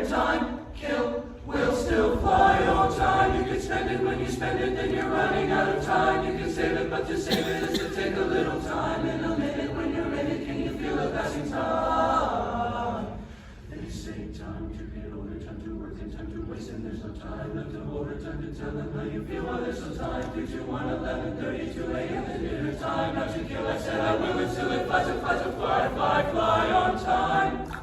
your time, kill, will still fly on time. You can spend it when you spend it, then you're running out of time. You can save it, but to save it is to take a little time. In a minute when you're in it, can you feel the passing time? They say time to get older, time to work and time to waste, and there's no time left to hold her, time to tell them how you feel while there's no time. 3, 2, 1, 11:32 a.m. the dinner time. Not to kill, I said I will until it flies, it flies, it fly, fly, fly on time.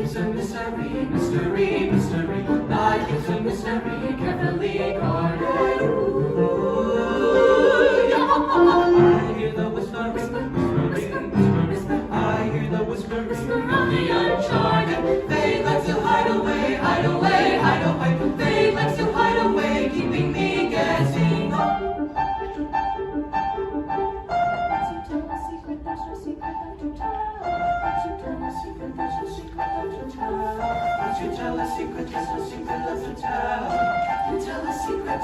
is a mystery, mystery, mystery. Life is a mystery, carefully guarded. Ooh, yeah. I hear the whispering, whispering, whispering. I hear the whispering of the uncharted. They like to hide away, hide away, hide away. They like to hide away, keeping me guessing. Once you tell a secret, there's no secret left to tell. You tell a secret.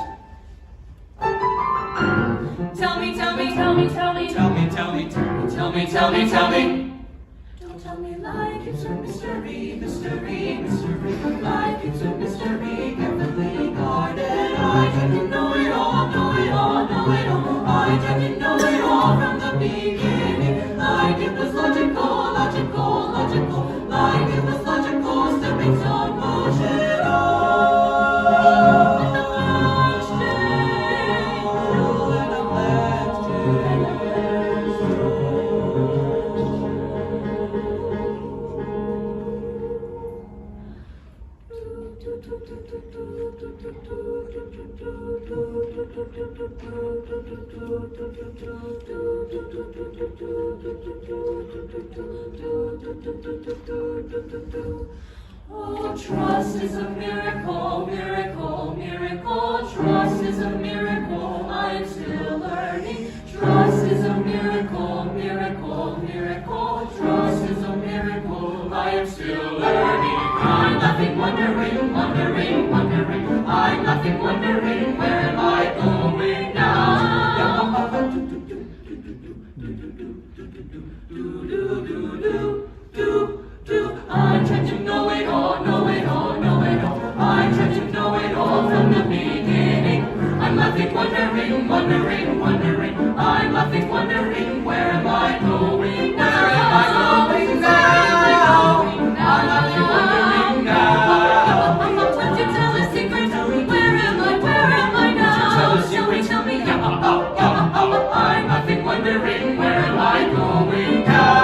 Tell me, tell me, tell me, tell me. Tell me, tell me, tell me, tell me, tell me, tell me. Don't tell me like It's a mystery, mystery, mystery. Life is a mystery, carefully guarded. I didn't know it all, know it all, know it all. I didn't know it all from the beginning. Like it was logical, logical, logical. Like it was logical, stepping stone motion. Oh, trust is a miracle, miracle, miracle. Trust is a miracle, I am still learning. Trust is a miracle, miracle, miracle. Trust is a miracle, I am still learning. I'm laughing, wondering, wondering, wondering. I'm laughing, wondering, where am I going now? I'm trying to know it all, know it all, know it all. I'm trying to know it all from the beginning. I'm laughing, wondering, wondering, wondering. I'm laughing, wondering, where am I going now? Where am I going now? I'm laughing, wondering now. Won't you tell a secret? Where am I now? Tell a secret. Tell me, I'm laughing, wondering, where am I going now?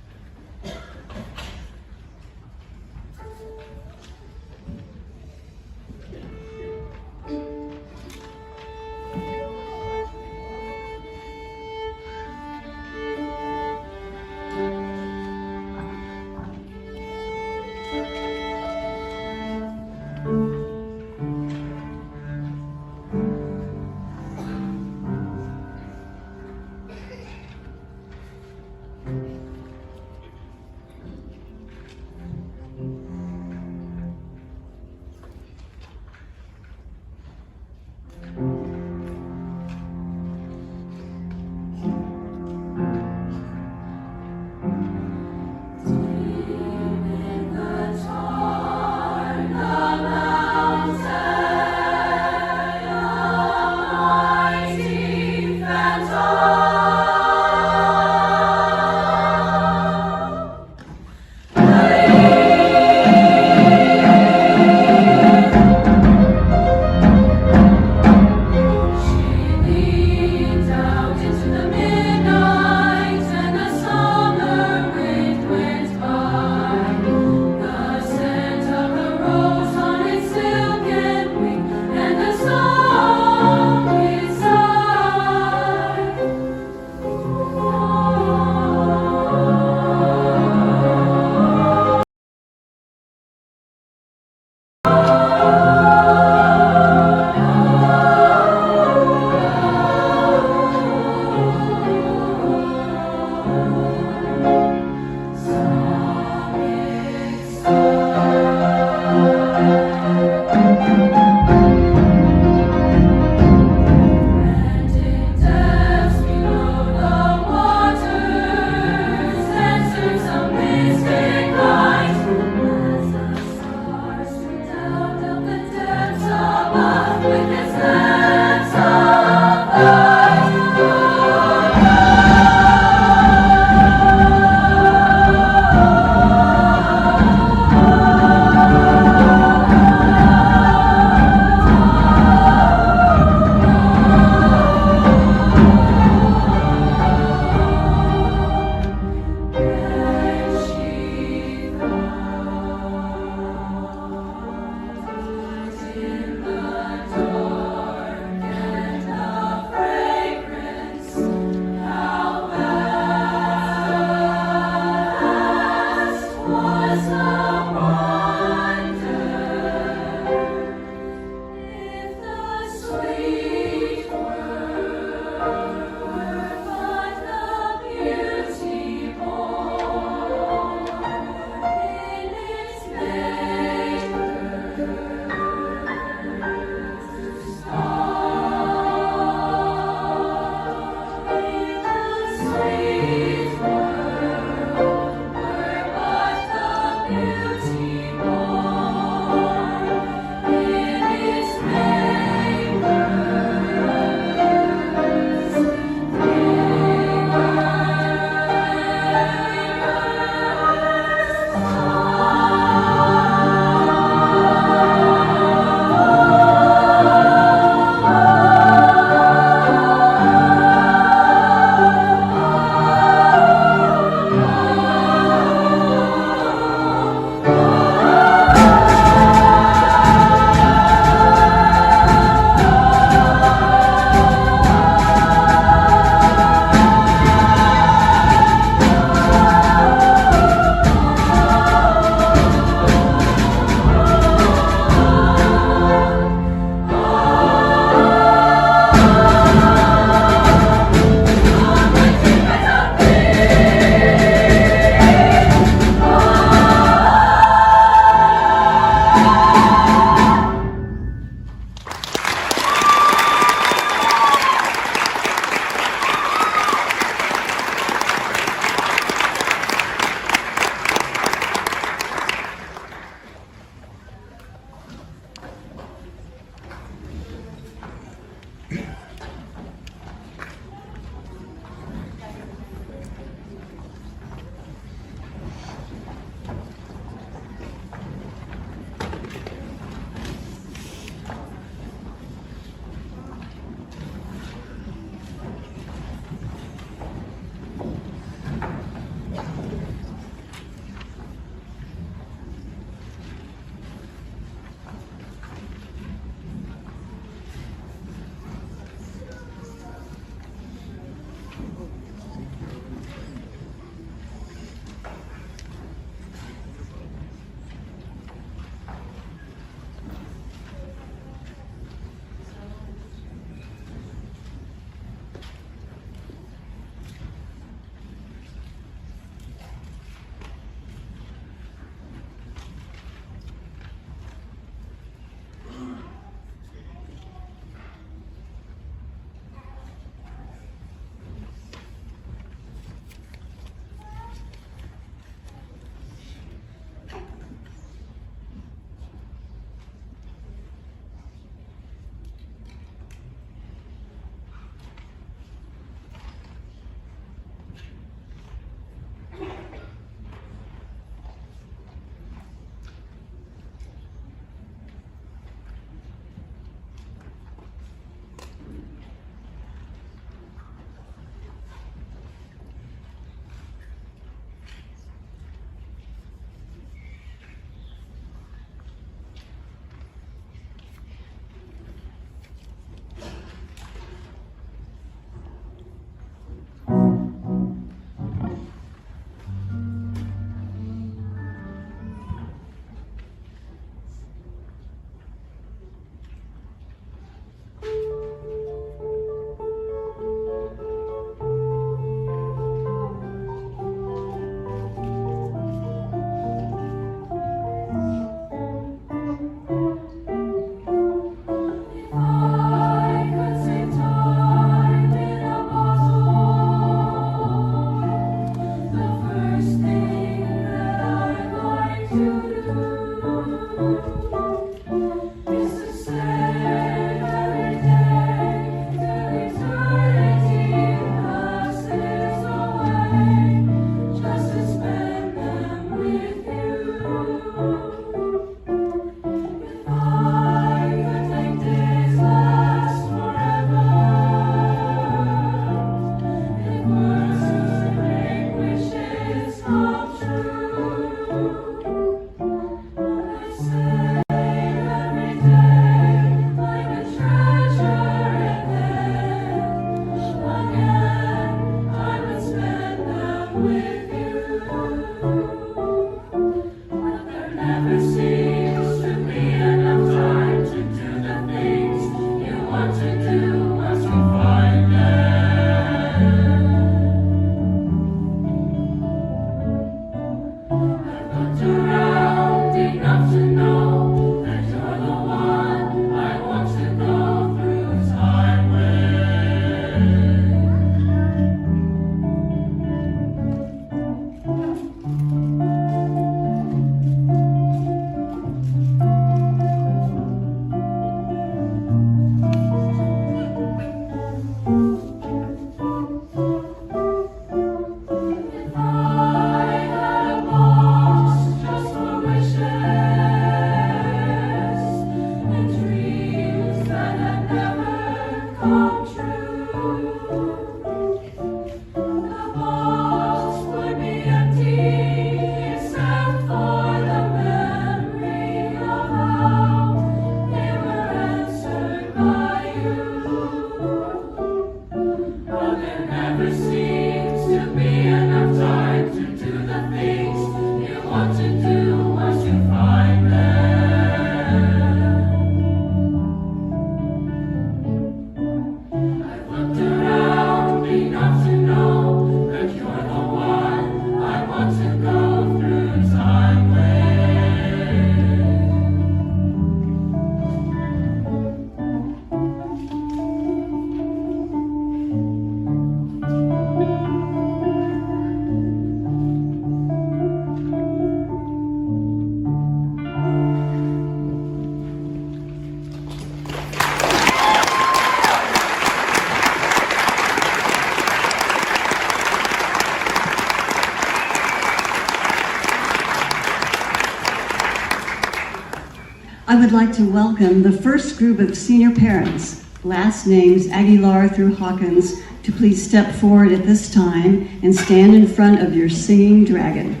like to welcome the first group of senior parents, last names Aguilar through Hawkins, to please step forward at this time and stand in front of your singing dragon.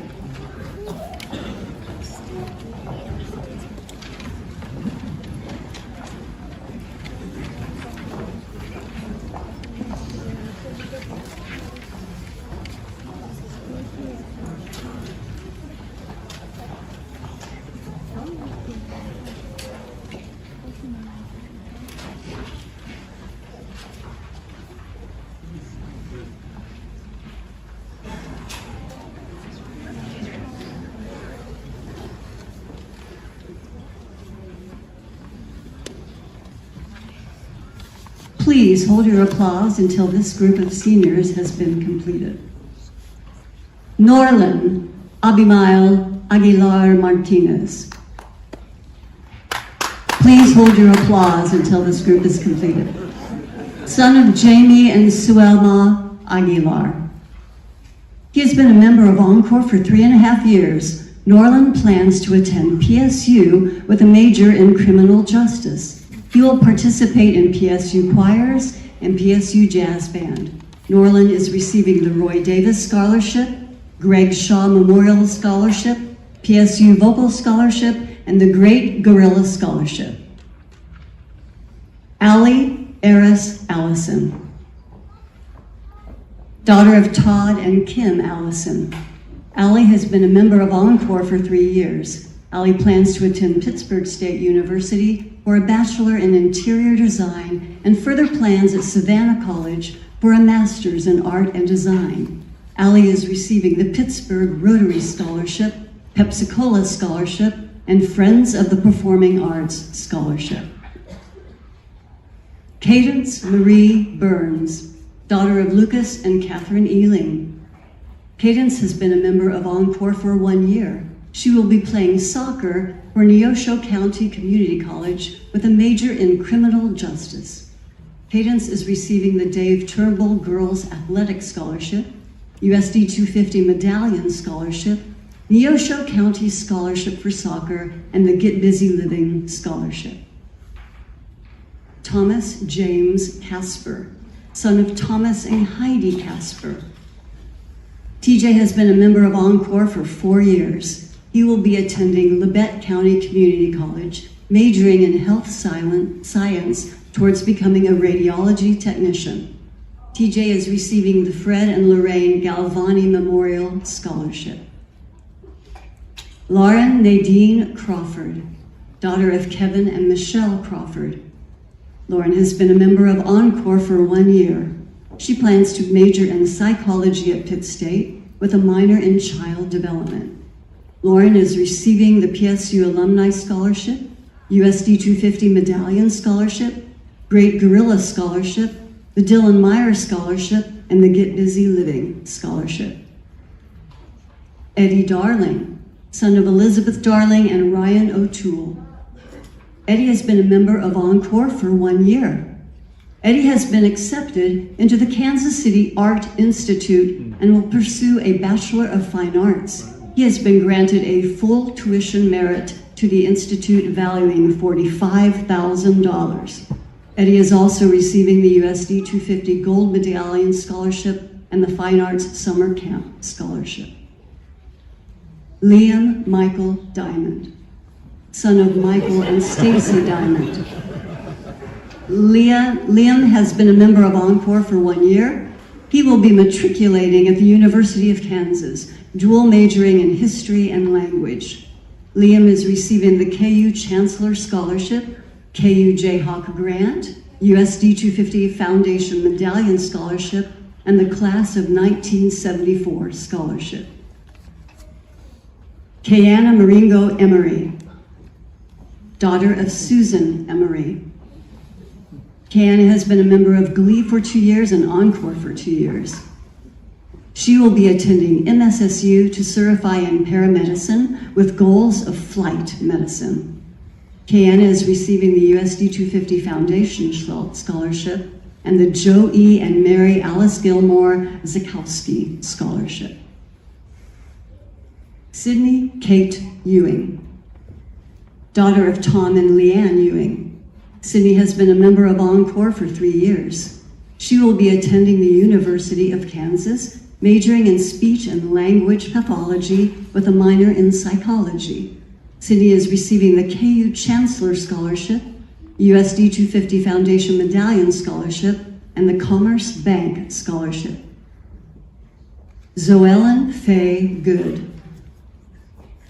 Please hold your applause until this group of seniors has been completed. Norlin Abimael Aguilar Martinez. Please hold your applause until this group is completed. Son of Jamie and Suelma Aguilar. He has been a member of Encore for 3.5 years. Norlin plans to attend PSU with a major in criminal justice. He will participate in PSU choirs and PSU jazz band. Norlin is receiving the Roy Davis Scholarship, Greg Shaw Memorial Scholarship, PSU Vocal Scholarship, and the Great Gorilla Scholarship. Allie Eris Allison, daughter of Todd and Kim Allison. Allie has been a member of Encore for 3 years. Allie plans to attend Pittsburgh State University for a Bachelor in Interior Design and further plans at Savannah College for a Master's in Art and Design. Allie is receiving the Pittsburgh Rotary Scholarship, Pepsi-Cola Scholarship, and Friends of the Performing Arts Scholarship. Cadence Marie Burns, daughter of Lucas and Catherine Ealing. Cadence has been a member of Encore for 1 year. She will be playing soccer for Neosho County Community College with a major in criminal justice. Cadence is receiving the Dave Turnbull Girls Athletic Scholarship, USD 250 Medallion Scholarship, Neosho County Scholarship for Soccer, and the Get Busy Living Scholarship. Thomas James Casper, son of Thomas and Heidi Casper. TJ has been a member of Encore for 4 years. He will be attending Labette County Community College, majoring in health science towards becoming a radiology technician. TJ is receiving the Fred and Lorraine Galvani Memorial Scholarship. Lauren Nadine Crawford, daughter of Kevin and Michelle Crawford. Lauren has been a member of Encore for 1 year. She plans to major in psychology at Pitt State with a minor in child development. Lauren is receiving the PSU Alumni Scholarship, USD 250 Medallion Scholarship, Great Gorilla Scholarship, the Dylan Meyer Scholarship, and the Get Busy Living Scholarship. Eddie Darling, son of Elizabeth Darling and Ryan O'Toole. Eddie has been a member of Encore for 1 year. Eddie has been accepted into the Kansas City Art Institute and will pursue a Bachelor of Fine Arts. He has been granted a full tuition merit to the Institute valuing $45,000. Eddie is also receiving the USD 250 Gold Medallion Scholarship and the Fine Arts Summer Camp Scholarship. Liam Michael Diamond, son of Michael and Stacy Diamond. Liam has been a member of Encore for 1 year. He will be matriculating at the University of Kansas, dual majoring in history and language. Liam is receiving the KU Chancellor Scholarship, KU Jayhawk Grant, USD 250 Foundation Medallion Scholarship, and the Class of 1974 Scholarship. Kayana Maringo Emery, daughter of Susan Emery. Kayana has been a member of Glee for 2 years and Encore for 2 years. She will be attending MSSU to certify in paramedicine with goals of flight medicine. Kayana is receiving the USD 250 Foundation Scholarship and the Joe E. and Mary Alice Gilmore Zukowski Scholarship. Sydney Kate Ewing, daughter of Tom and Leanne Ewing. Sydney has been a member of Encore for 3 years. She will be attending the University of Kansas, majoring in speech and language pathology with a minor in psychology. Sydney is receiving the KU Chancellor Scholarship, USD 250 Foundation Medallion Scholarship, and the Commerce Bank Scholarship. Zoellen Faye Good,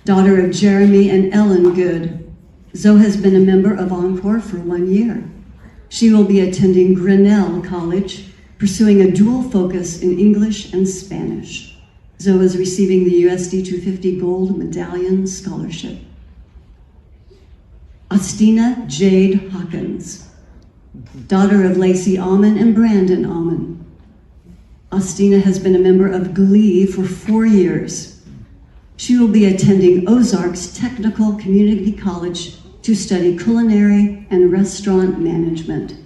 daughter of Jeremy and Ellen Good. Zoe has been a member of Encore for 1 year. She will be attending Grinnell College, pursuing a dual focus in English and Spanish. Zoe is receiving the USD 250 Gold Medallion Scholarship. Austina Jade Hawkins, daughter of Lacey Alman and Brandon Alman. Austina has been a member of Glee for 4 years. She will be attending Ozarks Technical Community College to study culinary and restaurant management.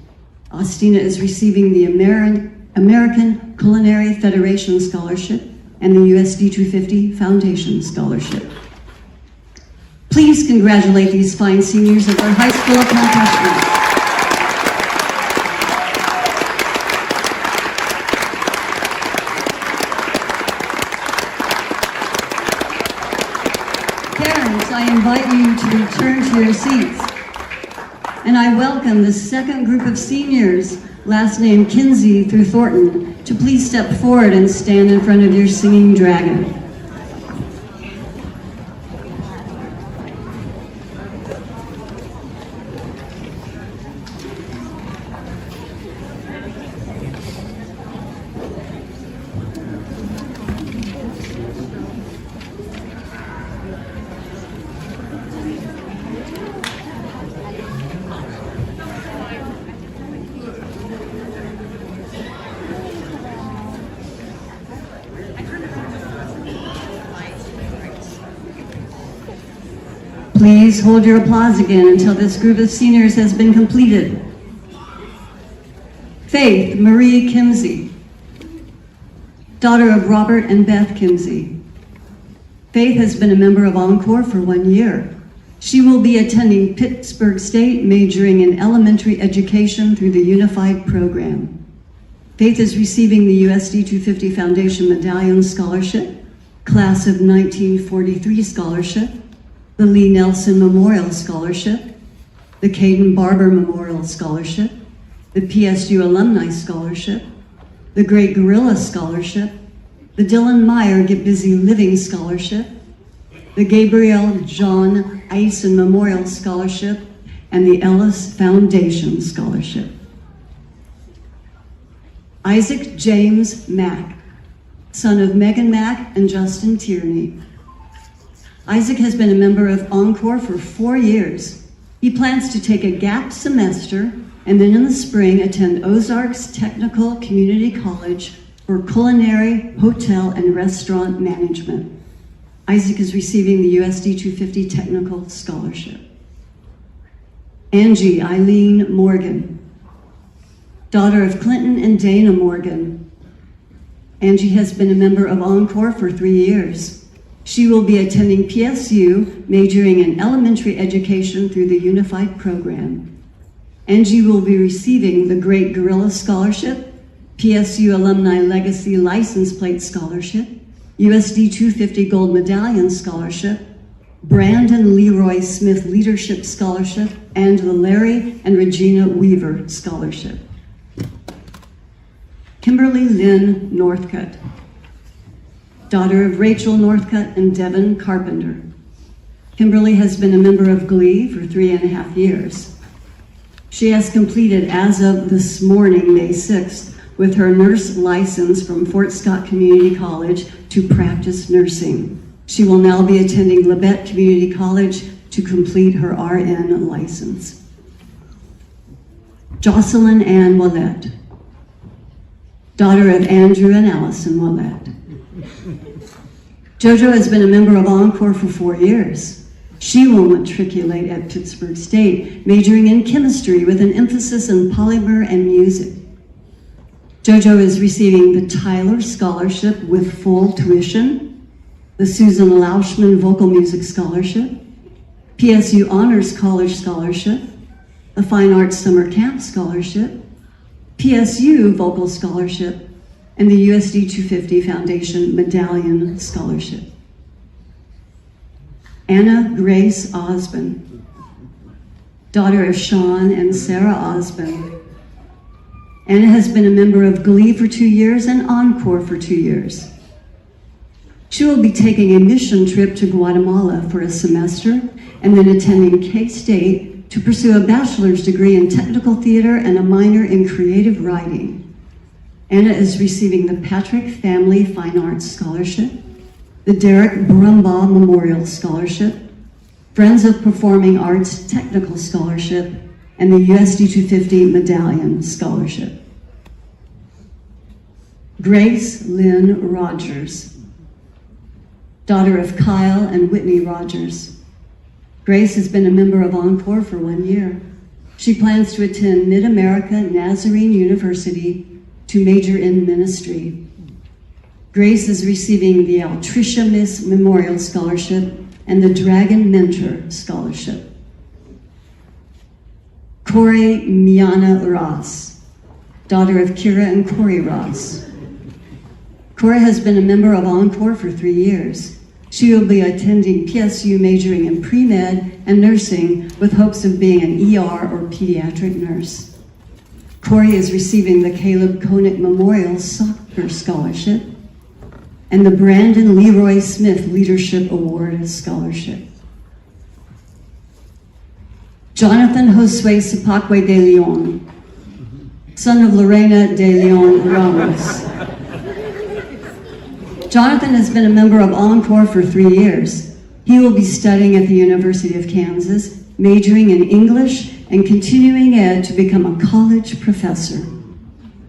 Austina is receiving the American Culinary Federation Scholarship and the USD 250 Foundation Scholarship. Please congratulate these fine seniors of their high school accomplishments. Parents, I invite you to return to your seats. And I welcome the second group of seniors, last name Kinsey through Thornton, to please step forward and stand in front of your singing dragon. Please hold your applause again until this group of seniors has been completed. Faith Marie Kimsey, daughter of Robert and Beth Kimsey. Faith has been a member of Encore for 1 year. She will be attending Pittsburgh State, majoring in elementary education through the Unified Program. Faith is receiving the USD 250 Foundation Medallion Scholarship, Class of 1943 Scholarship, the Lee Nelson Memorial Scholarship, the Caden Barber Memorial Scholarship, the PSU Alumni Scholarship, the Great Gorilla Scholarship, the Dylan Meyer Get Busy Living Scholarship, the Gabriel John Eisen Memorial Scholarship, and the Ellis Foundation Scholarship. Isaac James Mack, son of Megan Mack and Justin Tierney. Isaac has been a member of Encore for 4 years. He plans to take a gap semester and then in the spring attend Ozarks Technical Community College for culinary, hotel, and restaurant management. Isaac is receiving the USD 250 Technical Scholarship. Angie Eileen Morgan, daughter of Clinton and Dana Morgan. Angie has been a member of Encore for 3 years. She will be attending PSU, majoring in elementary education through the Unified Program. Angie will be receiving the Great Gorilla Scholarship, PSU Alumni Legacy License Plate Scholarship, USD 250 Gold Medallion Scholarship, Brandon Leroy Smith Leadership Scholarship, and the Larry and Regina Weaver Scholarship. Kimberly Lynn Northcutt, daughter of Rachel Northcutt and Devin Carpenter. Kimberly has been a member of Glee for 3.5 years. She has completed, as of this morning, May 6th, with her nurse license from Fort Scott Community College to practice nursing. She will now be attending Labette Community College to complete her RN license. Jocelyn Ann Willett, daughter of Andrew and Allison Willett. JoJo has been a member of Encore for 4 years. She will matriculate at Pittsburgh State, majoring in chemistry with an emphasis in polymer and music. JoJo is receiving the Tyler Scholarship with full tuition, the Susan Lauschman Vocal Music Scholarship, PSU Honors College Scholarship, a Fine Arts Summer Camp Scholarship, PSU Vocal Scholarship, and the USD 250 Foundation Medallion Scholarship. Anna Grace Osborne, daughter of Sean and Sarah Osborne. Anna has been a member of Glee for 2 years and Encore for 2 years. She will be taking a mission trip to Guatemala for a semester and then attending K-State to pursue a bachelor's degree in technical theater and a minor in creative writing. Anna is receiving the Patrick Family Fine Arts Scholarship, the Derek Brumbaugh Memorial Scholarship, Friends of Performing Arts Technical Scholarship, and the USD 250 Medallion Scholarship. Grace Lynn Rogers, daughter of Kyle and Whitney Rogers. Grace has been a member of Encore for 1 year. She plans to attend Mid-America Nazarene University to major in ministry. Grace is receiving the Altricia Miss Memorial Scholarship and the Dragon Mentor Scholarship. Corey Miana Ross, daughter of Kira and Corey Ross. Corey has been a member of Encore for 3 years. She will be attending PSU majoring in pre-med and nursing with hopes of being an ER or pediatric nurse. Corey is receiving the Caleb Koenig Memorial Soccer Scholarship and the Brandon Leroy Smith Leadership Award Scholarship. Jonathan Josue Sapakwe de Leon, son of Lorena de Leon Ramos. Jonathan has been a member of Encore for 3 years. He will be studying at the University of Kansas, majoring in English and continuing ed to become a college professor.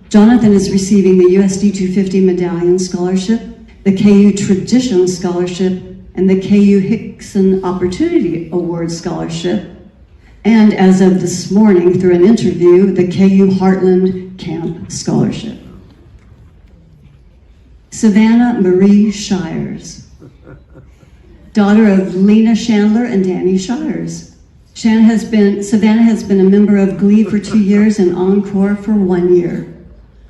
Jonathan is receiving the USD 250 Medallion Scholarship, the KU Tradition Scholarship, and the KU Hickson Opportunity Award Scholarship, and as of this morning, through an interview, the KU Heartland Camp Scholarship. Savannah Marie Shires, daughter of Lena Chandler and Danny Shires. Savannah has been a member of Glee for 2 years and Encore for 1 year.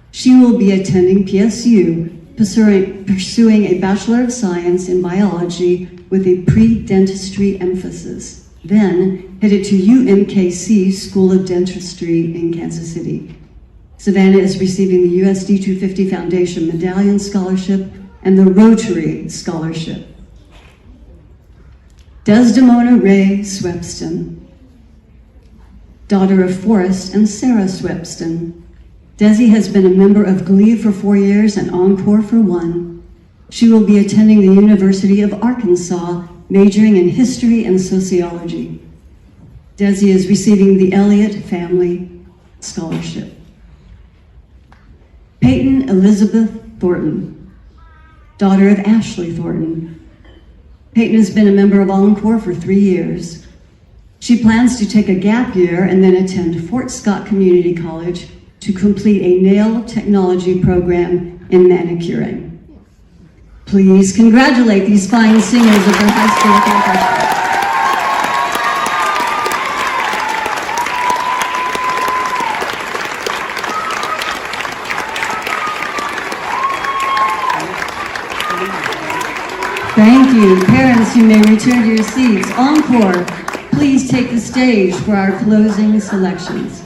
She will be attending PSU, pursuing a Bachelor of Science in Biology with a pre-dentistry emphasis, then headed to UMKC School of Dentistry in Kansas City. Savannah is receiving the USD 250 Foundation Medallion Scholarship and the Rotary Scholarship. Desdemona Ray Swepston, daughter of Forrest and Sarah Swepston. Desi has been a member of Glee for 4 years and Encore for 1. She will be attending the University of Arkansas, majoring in history and sociology. Desi is receiving the Elliott Family Scholarship. Peyton Elizabeth Thornton, daughter of Ashley Thornton. Peyton has been a member of Encore for 3 years. She plans to take a gap year and then attend Fort Scott Community College to complete a nail technology program in manicuring. Please congratulate these fine singers of their high school accomplishments. Thank you. Parents, you may return to your seats. Encore, please take the stage for our closing selections.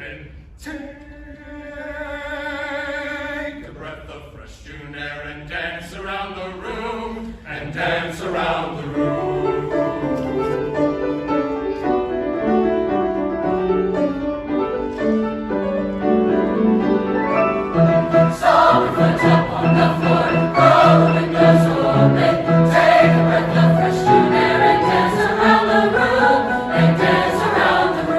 open. Take a breath of fresh June air and dance around the room, and dance around the room. So we foot up on the floor, all the windows open. Take a breath of fresh June air and dance around the room, and dance around the room.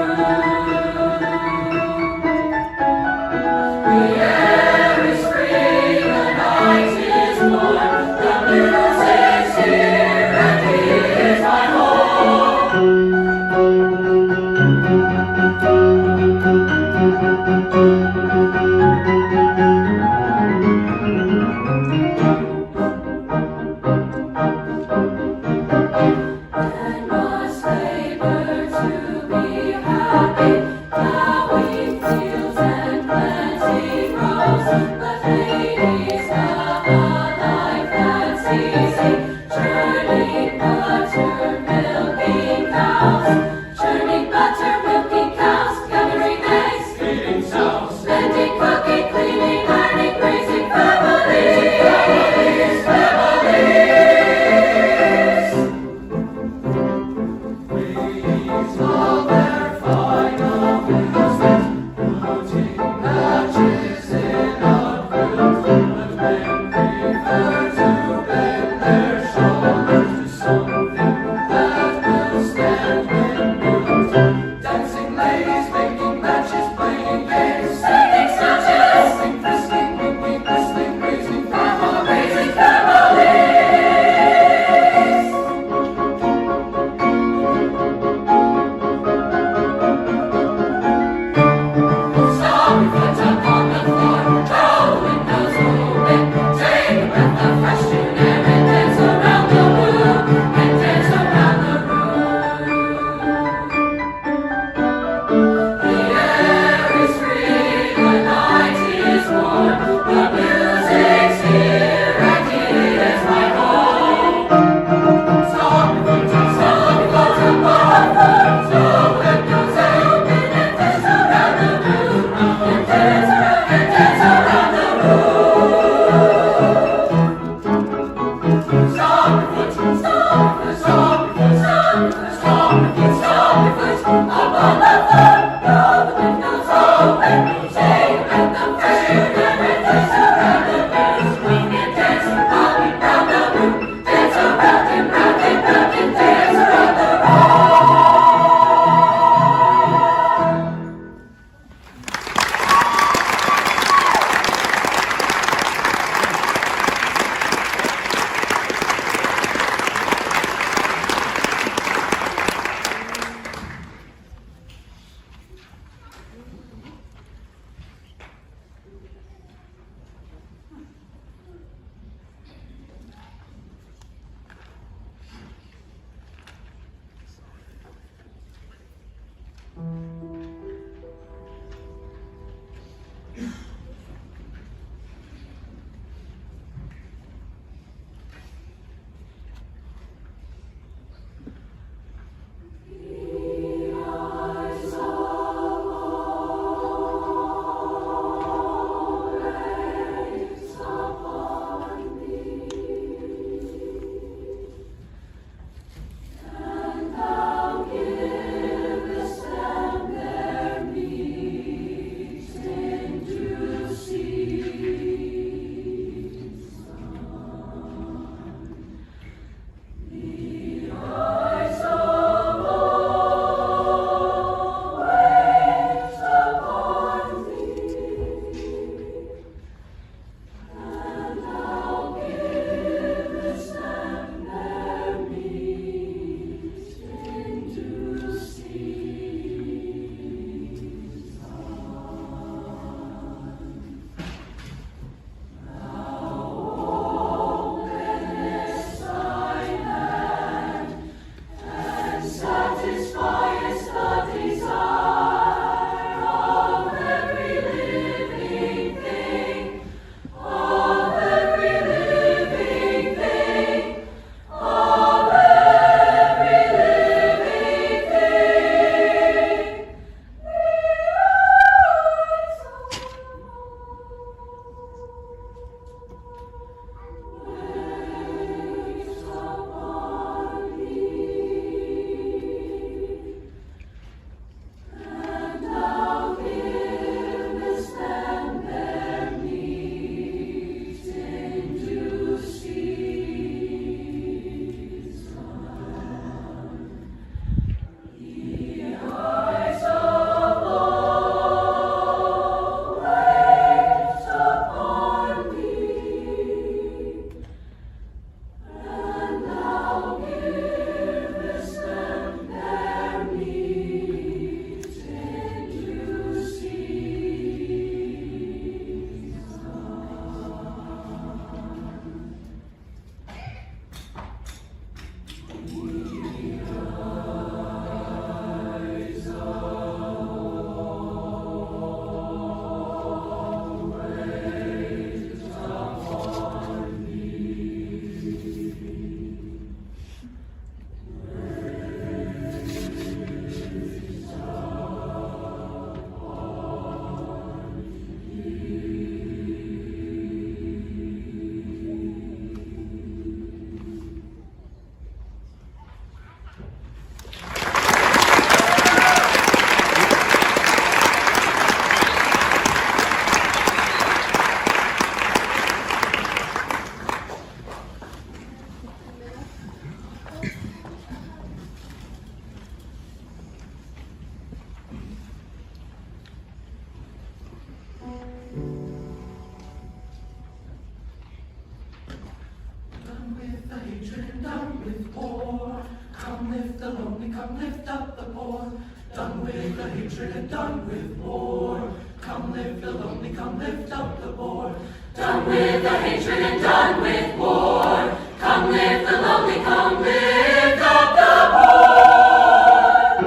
hatred and done with war. Come lift the lonely, come lift up the poor. Done with the hatred and done with war. Come lift the lonely, come lift up the poor.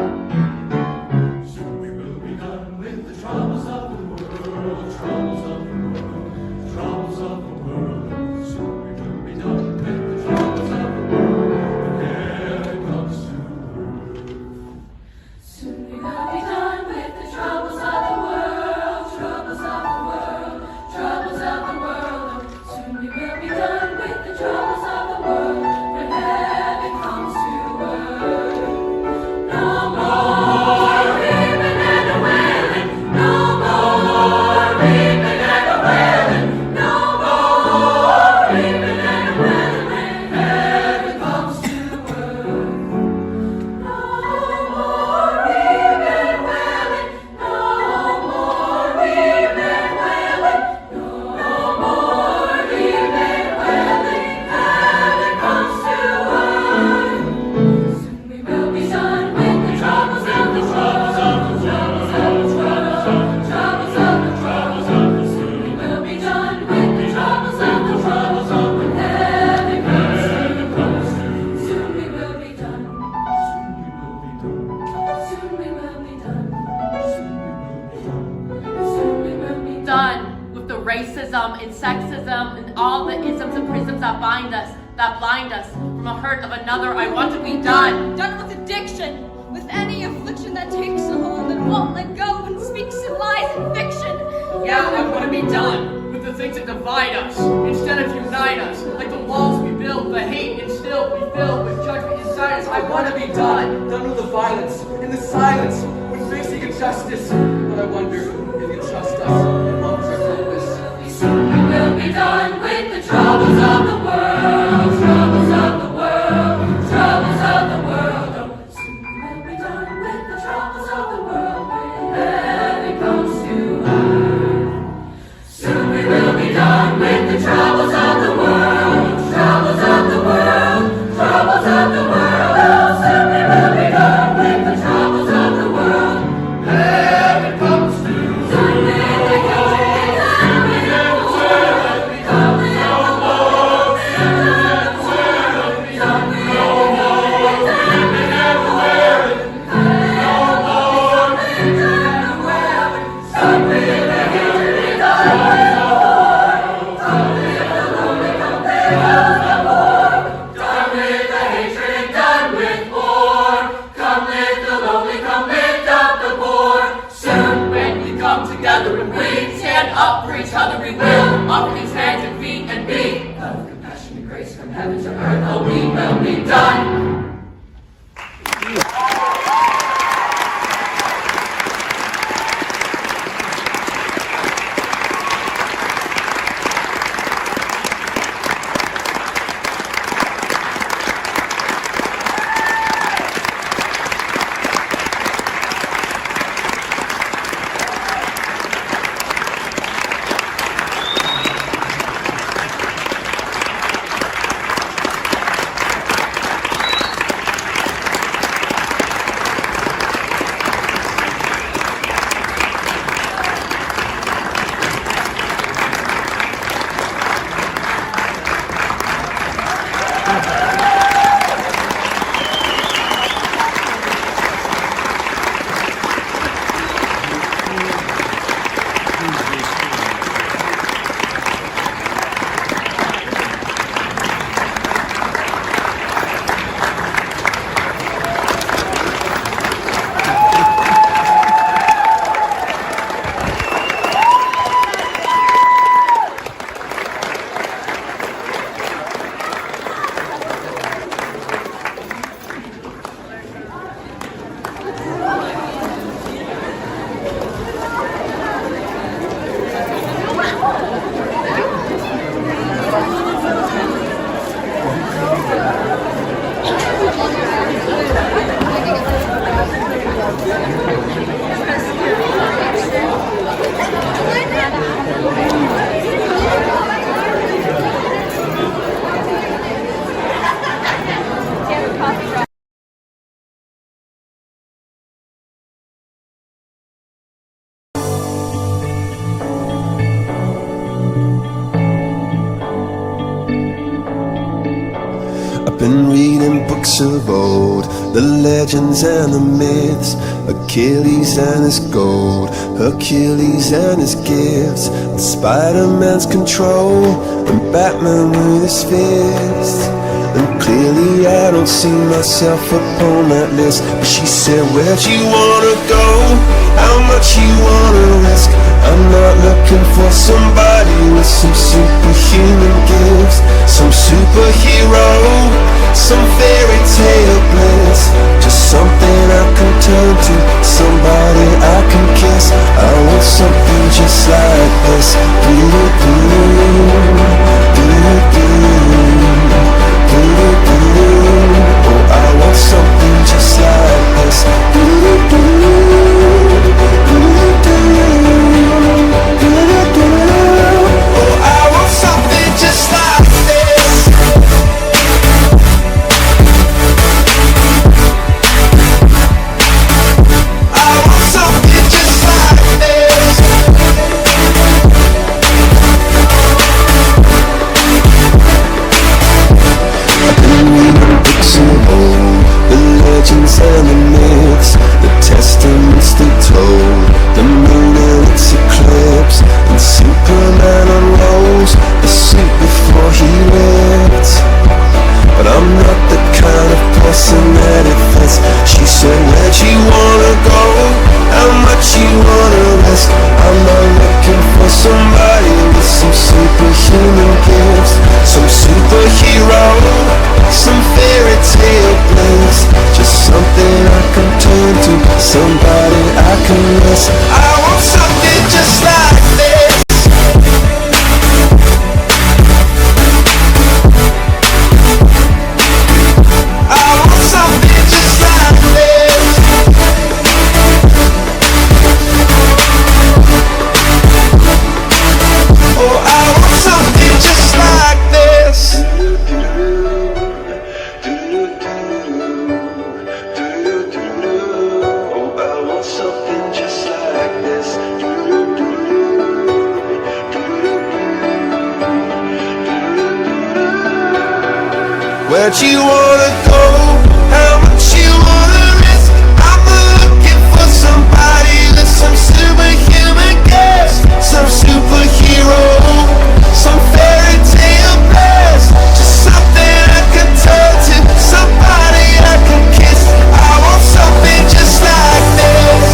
Soon we will be done with the troubles of the world, troubles of the world, troubles of the world. Soon we will be done with the troubles of the world, when heaven comes to earth. Soon we will be done with the troubles of the world, troubles of the world, troubles of the world. Soon we will be done with the troubles of the world, when heaven comes to earth. No more weeping and a wailing, no more weeping and a wailing, no more weeping and a wailing, when heaven comes to earth. No more weeping and wailing, no more weeping and wailing, no more weeping and wailing, heaven comes to earth. Soon we will be done with the troubles of the world, troubles of the world, troubles of the world. Soon we will be done with the troubles of the world, when heaven comes to earth. Soon we will be done. Soon we will be done. Soon we will be Done with the racism and sexism and all the isms and prisms that bind us, that blind us from a hurt of another. I want to be done. Done with addiction, with any affliction that takes a hold and won't let go and speaks in lies and fiction. Yeah, I want to be done with the things that divide us instead of unite us. Like the walls we build, the hate instilled, we fill with judgment and silence. I want to be done. Done with the violence and the silence when facing injustice. But I wonder if you trust us and love our purpose. Soon we will be done with the troubles of the world, troubles of the world, troubles of the world. Oh, soon we will be done with the troubles of the world, when heaven comes to earth. Soon we will be done with the troubles of the world, troubles of the world, troubles of the world. Oh, soon we will be done with the troubles of the world. Heaven comes to Done with the hatred, done with the war. Come live the Lord, done with the world. Done with the hatred, done with the war. No more weeping and wailing. Done with the hatred, done with the war. Come live the lonely, come live the poor. Done with the hatred, done with war. Come lift the lonely, come lift up the poor. Soon when we come together and we stand up for each other, we will offer these hands and feet and be love, compassion, and grace from heaven to earth. oh, we will be done. Been reading books of old, the legends and the myths, Achilles and his gold, Hercules and his gifts, and Spider-Man's control, and Batman with his fists. And clearly I don't see myself upon that list. But she said, where'd you wanna go? How much you wanna risk? I'm not looking for somebody with some superhuman gifts, some superhero, some fairy tale bliss. Just something I can turn to, somebody I can kiss. I want something just like this. Oh, I want something just like this. Oh, I want something just like this. I want something just like this. I've been reading books of old, the legends and the myths, the testaments they told, the moon and its eclipse, and Superman unrolls the suit before he lived. But I'm not the kind of person that it fits. She said, where'd you wanna go? How much you wanna risk? I'm not looking for somebody with some superhuman gifts, some superhero, some fairy tale bliss. Just something I can turn to, somebody I can miss. I want something just like this. I want something just like this. Oh, I want something just like this. Oh, I want something just like this. Where'd you wanna go? How much you wanna risk? I'm looking for somebody with some superhuman gifts, some superhero, some fairy tale bliss. Just something I can turn to, somebody I can kiss. I want something just like this.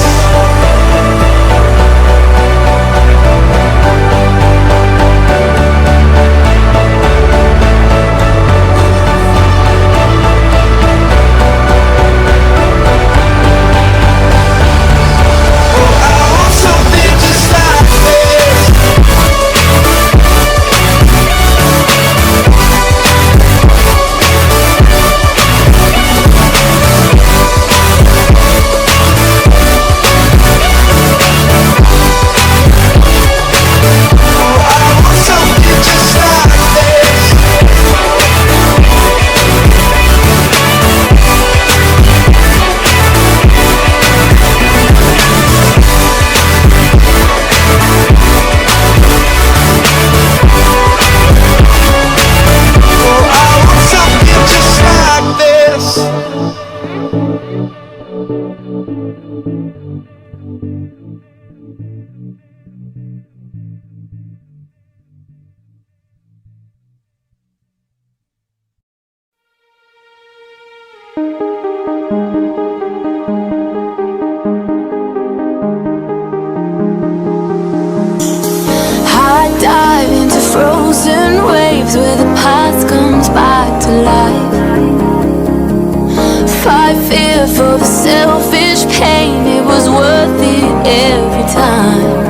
I dive into frozen waves where the past comes back to life. Fight fear for the selfish pain, it was worth it every time.